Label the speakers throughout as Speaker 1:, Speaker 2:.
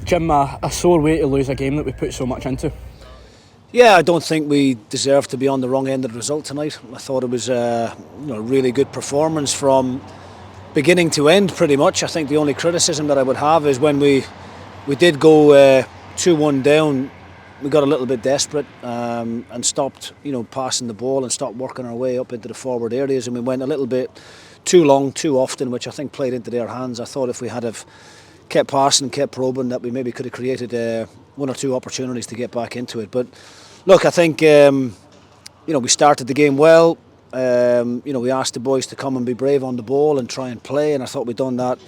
Speaker 1: Jim, a sore way to lose a game that we put so much into.
Speaker 2: Yeah, I don't think we deserve to be on the wrong end of the result tonight. I thought it was a really good performance from beginning to end, pretty much. I think the only criticism that I would have is when we did go 2-1 down, we got a little bit desperate and stopped passing the ball and stopped working our way up into the forward areas, and we went a little bit too long, too often, which I think played into their hands. I thought if we had have kept passing, kept probing, that we maybe could have created one or two opportunities to get back into it. But look, I think we started the game well. We asked the boys to come and be brave on the ball and try and play, and I thought we'd done that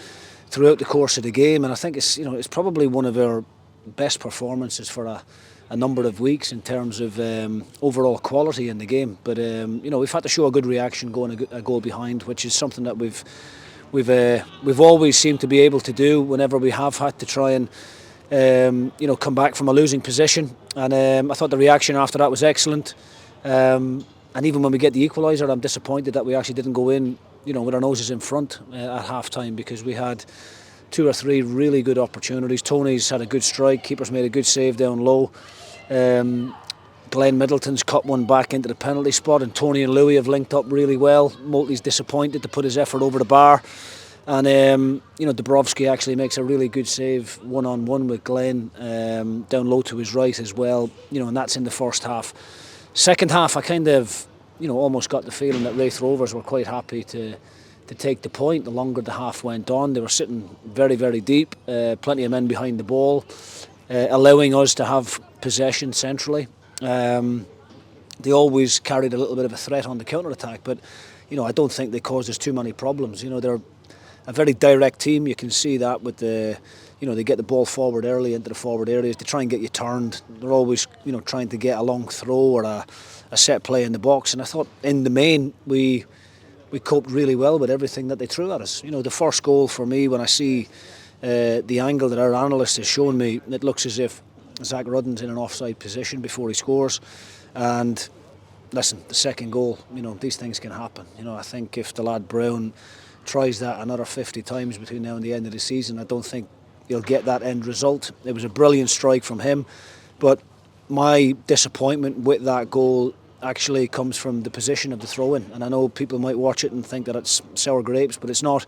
Speaker 2: throughout the course of the game. And I think it's probably one of our best performances for a number of weeks in terms of overall quality in the game. But we've had to show a good reaction going a goal behind, which is something that we've always seemed to be able to do whenever we have had to try and come back from a losing position. And I thought the reaction after that was excellent. And even when we get the equaliser, I'm disappointed that we actually didn't go in, with our noses in front at half time, because we had two or three really good opportunities. Tony's had a good strike, keeper's made a good save down low. Glenn Middleton's cut one back into the penalty spot, and Tony and Louis have linked up really well. Motley's disappointed to put his effort over the bar. And Dubrovsky actually makes a really good save one-on-one with Glenn down low to his right as well, and that's in the first half. Second half, I kind of almost got the feeling that Raith Rovers were quite happy to take the point. The longer the half went on, they were sitting very, very deep, plenty of men behind the ball, allowing us to have possession centrally. They always carried a little bit of a threat on the counter-attack, but I don't think they caused us too many problems. They're a very direct team. You can see that with they get the ball forward early into the forward areas. They try and get you turned. They're always trying to get a long throw or a set play in the box. And I thought in the main we coped really well with everything that they threw at us. The first goal for me, when I see the angle that our analyst has shown me, it looks as if Zach Rudden's in an offside position before he scores. And listen, the second goal, these things can happen. I think if the lad Brown tries that another 50 times between now and the end of the season, I don't think he'll get that end result. It was a brilliant strike from him, but my disappointment with that goal actually comes from the position of the throw-in. And I know people might watch it and think that it's sour grapes, but it's not.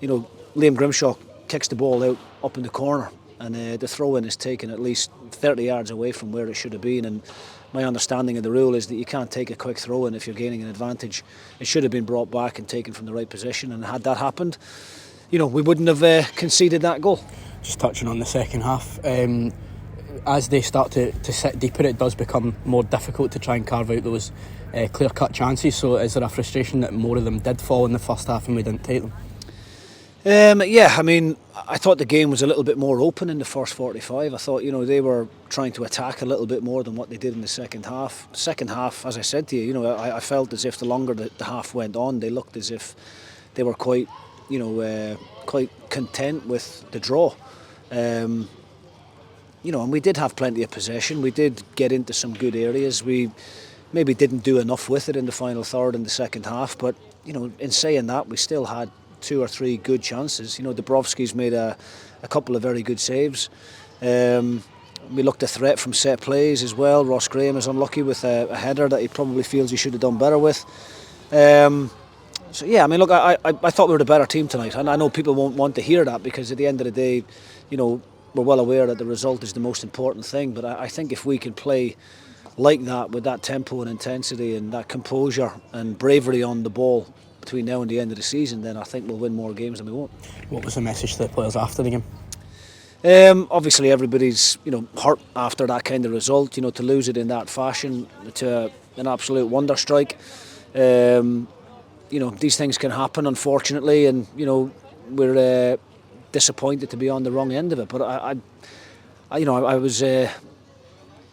Speaker 2: Liam Grimshaw kicks the ball out up in the corner, and the throw-in is taken at least 30 yards away from where it should have been. And my understanding of the rule is that you can't take a quick throw-in if you're gaining an advantage. It should have been brought back and taken from the right position, and had that happened, we wouldn't have conceded that goal.
Speaker 1: Just touching on the second half, as they start to sit deeper, it does become more difficult to try and carve out those clear-cut chances. So is there a frustration that more of them did fall in the first half and we didn't take them?
Speaker 2: I thought the game was a little bit more open in the first 45. I thought, they were trying to attack a little bit more than what they did in the second half. The second half, as I said to you, I felt as if the longer the half went on, they looked as if they were quite content with the draw. And we did have plenty of possession. We did get into some good areas. We maybe didn't do enough with it in the final third in the second half. But, in saying that, we still had two or three good chances. Dubrovsky's made a couple of very good saves. We looked a threat from set plays as well. Ross Graham is unlucky with a header that he probably feels he should have done better with. I thought we were the better team tonight, and I know people won't want to hear that, because at the end of the day, we're well aware that the result is the most important thing. But I think if we can play like that, with that tempo and intensity and that composure and bravery on the ball between now and the end of the season, then I think we'll win more games than we won't.
Speaker 1: What was the message to the players after the game?
Speaker 2: Obviously everybody's hurt after that kind of result. To lose it in that fashion, to an absolute wonder strike. These things can happen, unfortunately, and we're disappointed to be on the wrong end of it. But I was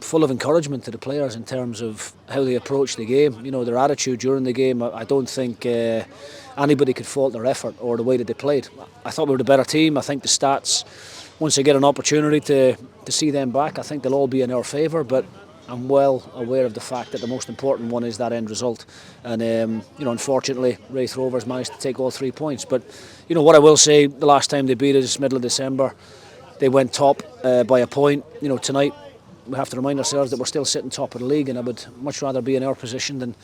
Speaker 2: full of encouragement to the players in terms of how they approached the game. Their attitude during the game. I don't think anybody could fault their effort or the way that they played. I thought we were the better team. I think the stats, once they get an opportunity to see them back, I think they'll all be in our favour. But I'm well aware of the fact that the most important one is that end result. And unfortunately, Raith Rovers managed to take all 3 points. But what I will say, the last time they beat us, middle of December, they went top by a point. You know, tonight we have to remind ourselves that we're still sitting top of the league, and I would much rather be in our position than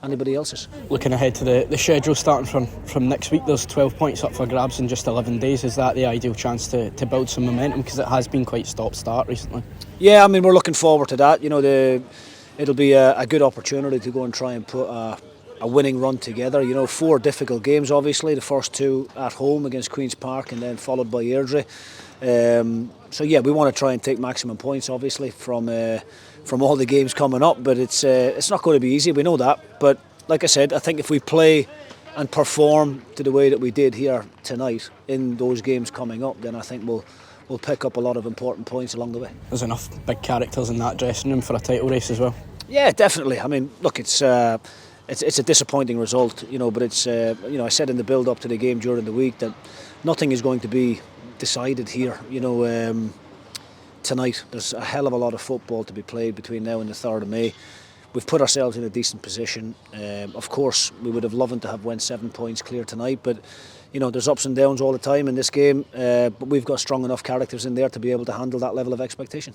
Speaker 2: anybody else's.
Speaker 1: Looking ahead to the schedule starting from next week, there's 12 points up for grabs in just 11 days. Is that the ideal chance to build some momentum, because it has been quite stop-start recently?
Speaker 2: Yeah, I mean, we're looking forward to that. You know, it'll be a good opportunity to go and try and put a winning run together. You know, 4 difficult games, obviously, the first 2 at home against Queen's Park and then followed by Airdrie. So yeah, we want to try and take maximum points, obviously, from all the games coming up, but it's not going to be easy, we know that. But like I said, I think if we play and perform to the way that we did here tonight in those games coming up, then I think we'll pick up a lot of important points along the way.
Speaker 1: There's enough big characters in that dressing room for a title race as well.
Speaker 2: Yeah, definitely. I mean, look, it's a disappointing result, you know, but it's you know, I said in the build up to the game during the week that nothing is going to be decided here, you know. Tonight there's a hell of a lot of football to be played between now and the 3rd of May. We've put ourselves in a decent position. Of course, we would have loved to have won 7 points clear tonight, but you know, there's ups and downs all the time in this game, but we've got strong enough characters in there to be able to handle that level of expectation.